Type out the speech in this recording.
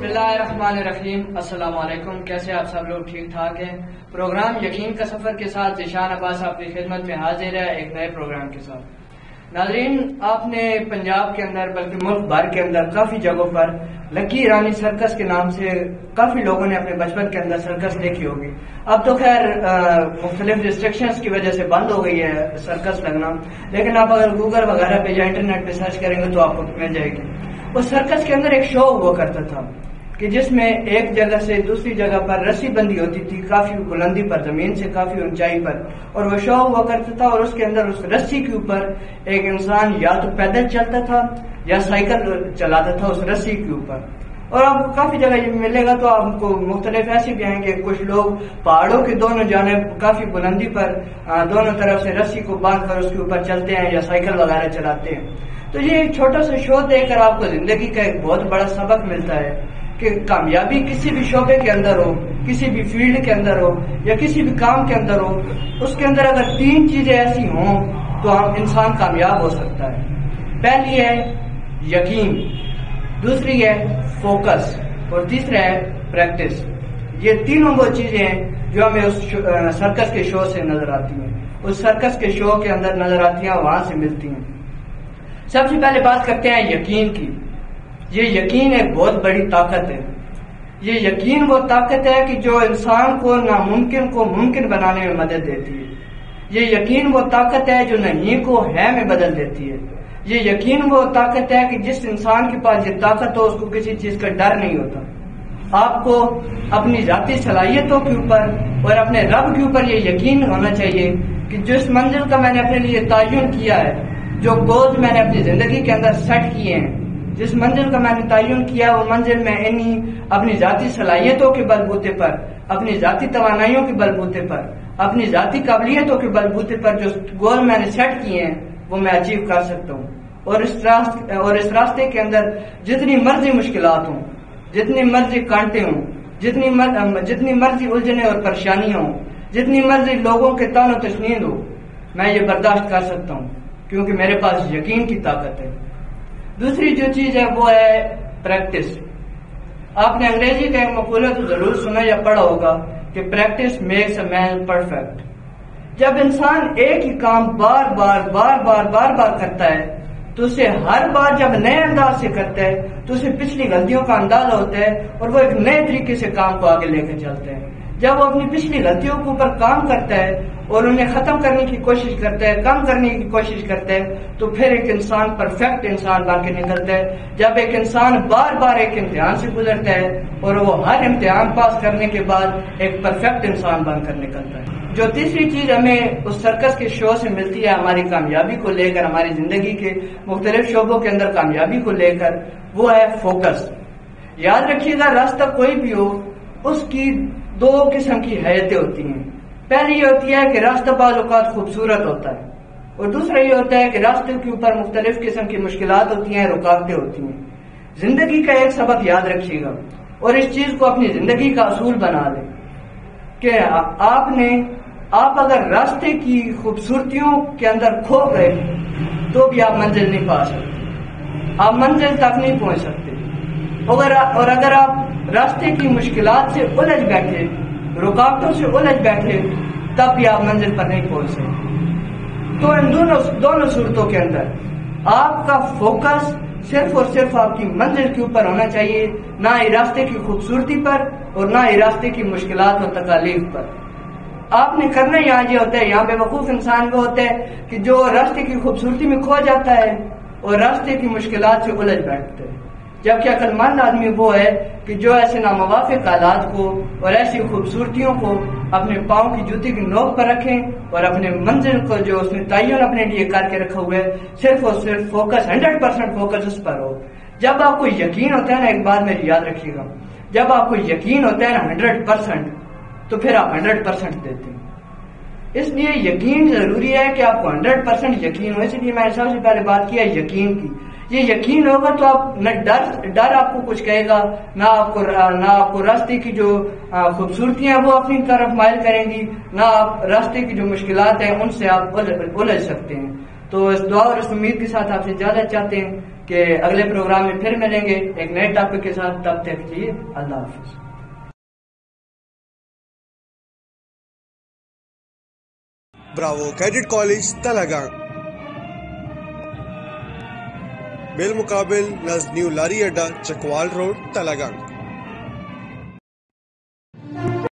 بسم اللہ الرحمن الرحیم۔ السلام علیکم، کیسے آپ سب لوگ؟ ٹھیک ٹھاک ہیں؟ پروگرام یقین کا سفر کے ساتھ ذیشان عباس آپ کی خدمت میں حاضر ہے ایک نئے پروگرام کے ساتھ۔ ناظرین، آپ نے پنجاب کے اندر بلکہ ملک بھر کے اندر کافی جگہوں پر لکی رانی سرکس کے نام سے کافی لوگوں نے اپنے بچپن کے اندر سرکس دیکھی ہوگی۔ اب تو خیر مختلف ریسٹرکشنز کی وجہ سے بند ہو گئی ہے سرکس لگنا، لیکن آپ اگر گوگل وغیرہ پہ یا انٹرنیٹ پہ سرچ کریں گے تو آپ کو مل جائے گی۔ اس سرکس کے اندر ایک شو ہوا کرتا تھا کہ جس میں ایک جگہ سے دوسری جگہ پر رسی بندی ہوتی تھی، کافی بلندی پر، زمین سے کافی اونچائی پر، اور وہ شو ہوا کرتا تھا، اور اس کے اندر اس رسی کے اوپر ایک انسان یا تو پیدل چلتا تھا یا سائیکل چلاتا تھا اس رسی کے اوپر۔ اور آپ کو کافی جگہ یہ ملے گا تو آپ کو مختلف ایسے بھی ہیں کہ کچھ لوگ پہاڑوں کے دونوں جانب کافی بلندی پر دونوں طرف سے رسی کو باندھ کر اس کے اوپر چلتے ہیں یا سائیکل وغیرہ چلاتے ہیں۔ تو یہ ایک چھوٹا سا شو دیکھ کر آپ کو زندگی کا ایک بہت بڑا سبق ملتا ہے کہ کامیابی کسی بھی شعبے کے اندر ہو، کسی بھی فیلڈ کے اندر ہو یا کسی بھی کام کے اندر ہو، اس کے اندر اگر تین چیزیں ایسی ہوں تو انسان کامیاب ہو سکتا ہے۔ پہلی ہے یقین، دوسری ہے فوکس، اور تیسرا ہے پریکٹس۔ یہ تینوں وہ چیزیں ہیں جو ہمیں اس سرکس کے شو سے نظر آتی ہیں، اس سرکس کے شو کے اندر نظر آتی ہیں، وہاں سے ملتی ہیں۔ سب سے پہلے بات کرتے ہیں یقین کی۔ یہ یقین ایک بہت بڑی طاقت ہے۔ یہ یقین وہ طاقت ہے کہ جو انسان کو ناممکن کو ممکن بنانے میں مدد دیتی ہے۔ یہ یقین وہ طاقت ہے جو نہیں کو ہے میں بدل دیتی ہے۔ یہ یقین وہ طاقت ہے کہ جس انسان کے پاس یہ طاقت ہو اس کو کسی چیز کا ڈر نہیں ہوتا۔ آپ کو اپنی ذاتی صلاحیتوں کے اوپر اور اپنے رب کے اوپر یہ یقین ہونا چاہیے کہ جس منزل کا میں نے اپنے لیے تعین کیا ہے، جو گولز میں نے اپنی زندگی کے اندر سیٹ کیے ہیں، جس منزل کا میں نے تعین کیا وہ منزل میں انہی اپنی ذاتی صلاحیتوں کے بلبوتے پر، اپنی ذاتی توانائیوں کے بلبوتے پر، اپنی ذاتی قابلیتوں کے بلبوتے پر جو گول میں نے سیٹ کیے ہیں وہ میں اچیو کر سکتا ہوں۔ اور اس راستے کے اندر جتنی مرضی مشکلات ہوں، جتنی مرضی کانٹے ہوں، جتنی مرضی الجھنیں اور پریشانیاں ہوں، جتنی مرضی لوگوں کے طعن و تشنید ہو، میں یہ برداشت کر سکتا ہوں کیونکہ میرے پاس یقین کی طاقت ہے۔ دوسری جو چیز ہے وہ ہے پریکٹس۔ آپ نے انگریزی کا ایک مقولہ تو ضرور سنا یا پڑھا ہوگا کہ practice makes a man perfect. جب انسان ایک ہی کام بار بار کرتا ہے تو اسے ہر بار جب نئے انداز سے کرتا ہے تو اسے پچھلی غلطیوں کا اندازہ ہوتا ہے اور وہ ایک نئے طریقے سے کام کو آگے لے کے چلتا ہے۔ جب وہ اپنی پچھلی غلطیوں کے اوپر کام کرتا ہے اور انہیں ختم کرنے کی کوشش کرتا ہے، کم کرنے کی کوشش کرتا ہے، تو پھر ایک انسان پرفیکٹ انسان بن کے نکلتا ہے۔ جب ایک انسان بار بار ایک امتحان سے گزرتا ہے اور وہ ہر امتحان پاس کرنے کے بعد ایک پرفیکٹ انسان بن کر نکلتا ہے۔ جو تیسری چیز ہمیں اس سرکس کے شو سے ملتی ہے ہماری کامیابی کو لے کر، ہماری زندگی کے مختلف شعبوں کے اندر کامیابی کو لے کر، وہ ہے فوکس۔ یاد رکھیے گا، راستہ کوئی بھی ہو اس کی دو قسم کی حیتیں ہوتی ہیں۔ پہلی یہ ہوتی ہے کہ راستہ بعض اوقات خوبصورت ہوتا ہے، اور دوسرا یہ ہوتا ہے کہ راستے کے اوپر مختلف قسم کی مشکلات ہوتی ہیں، رکاوٹیں ہوتی ہیں۔ زندگی کا ایک سبق یاد رکھیے گا اور اس چیز کو اپنی زندگی کا اصول بنا لیں کہ آپ اگر راستے کی خوبصورتیوں کے اندر کھو گئے تو بھی آپ منزل نہیں پا سکتے، آپ منزل تک نہیں پہنچ سکتے۔ اور اگر آپ راستے کی مشکلات سے الجھ بیٹھے، رکاوٹوں سے الجھ بیٹھے، تب بھی آپ منزل پر نہیں پہنچ سکتے۔ تو ان دونوں صورتوں کے اندر آپ کا فوکس صرف اور صرف آپ کی منزل کے اوپر ہونا چاہیے، نہ ہی راستے کی خوبصورتی پر اور نہ ہی راستے کی مشکلات اور تکالیف پر۔ آپ نے کرنا یہاں یہ ہوتا ہے، یہاں بے وقوف انسان وہ ہوتا ہے کہ جو راستے کی خوبصورتی میں کھو جاتا ہے اور راستے کی مشکلات سے الجھ بیٹھتا ہے، جبکہ عقل مند آدمی وہ ہے کہ جو ایسے ناموافق حالات کو اور ایسی خوبصورتیوں کو اپنے پاؤں کی جوتی کی نوک پر رکھیں اور اپنے منزل کو جو اس نے تعین اپنے لیے کر کے رکھا ہوا ہے صرف اور صرف فوکس 100% فوکس اس پر ہو۔ جب آپ کو یقین ہوتا ہے نا، ایک بات میری یاد رکھیے گا، جب آپ کو یقین ہوتا ہے نا 100%، تو پھر آپ 100% دیتے ہیں۔ اس لیے یقین ضروری ہے کہ آپ کو 100% یقین ہو۔ اس لیے میں نے سب سے پہلے بات کیا یقین کی۔ یہ یقین ہوگا تو آپ نہ ڈر آپ کو کچھ کہے گا، نہ آپ کو راستے کی جو خوبصورتیاں وہ اپنی طرف مائل کریں گی، نہ آپ راستے کی جو مشکلات ہیں ان سے آپ الجھ سکتے ہیں۔ تو اس دعا اور اس امید کے ساتھ آپ سے اجازت چاہتے ہیں کہ اگلے پروگرام میں پھر ملیں گے ایک نئے ٹاپک کے ساتھ. تب تک جی اللہ حافظ. براوو کیڈٹ کالج تلگانگ بالمقابل نزد نیو لاری اڈا چکوال روڈ تلگانگ.